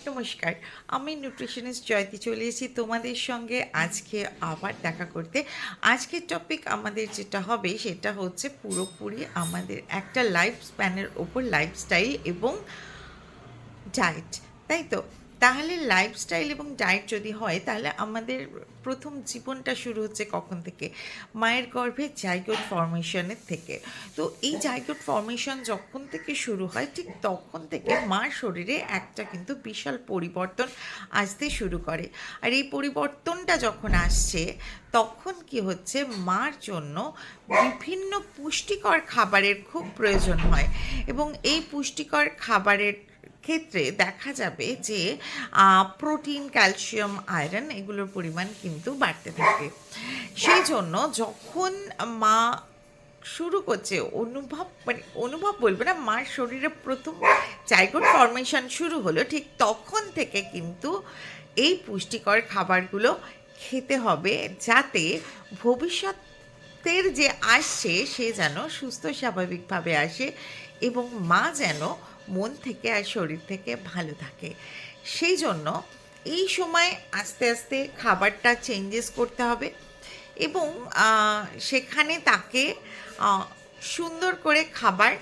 নমস্কার, আমি নিউট্রিশনিস্ট জয়তি চলে এসেছি তোমাদের সঙ্গে আজকে আবার দেখা করতে। আজকের টপিক আমাদের যেটা হবে সেটা হচ্ছে পুরোপুরি আমাদের একটা লাইফ স্প্যানের ওপর লাইফস্টাইল এবং ডায়েট, তাই তো? তাহলে লাইফস্টাইল এবং ডায়েট যদি হয় তাহলে আমাদের প্রথম জীবনটা শুরু হচ্ছে কখন থেকে? মায়ের গর্ভে জাইগোট ফর্মেশনের থেকে। তো এই জাইগোট ফর্মেশন যখন থেকে শুরু হয় ঠিক তখন থেকে মার শরীরে একটা কিন্তু বিশাল পরিবর্তন আসতে শুরু করে। আর এই পরিবর্তনটা যখন আসছে তখন কি হচ্ছে, মার জন্য বিভিন্ন পুষ্টিকর খাবারের খুব প্রয়োজন হয় এবং এই পুষ্টিকর খাবারের ক্ষেত্রে দেখা যাবে যে প্রোটিন, ক্যালসিয়াম, আয়রন এগুলোর পরিমাণ কিন্তু বাড়তে থাকে। সেই জন্য যখন মা শুরু করছে অনুভব বলবো না, মার শরীরে প্রথম জাইগোট ফর্মেশন শুরু হলো ঠিক তখন থেকে কিন্তু এই পুষ্টিকর খাবারগুলো খেতে হবে, যাতে ভবিষ্যতের যে আসছে সে যেন সুস্থ স্বাভাবিকভাবে আসে এবং মা যেন মন থেকে আর শরীর থেকে ভালো থাকে। সেই জন্য এই সময় আস্তে আস্তে খাবারটা চেঞ্জেস করতে হবে এবং সেখানে তাকে সুন্দর করে খাবার,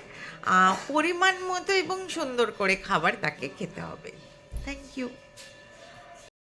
পরিমাণ মতো এবং সুন্দর করে খাবার তাকে খেতে হবে। Thank you.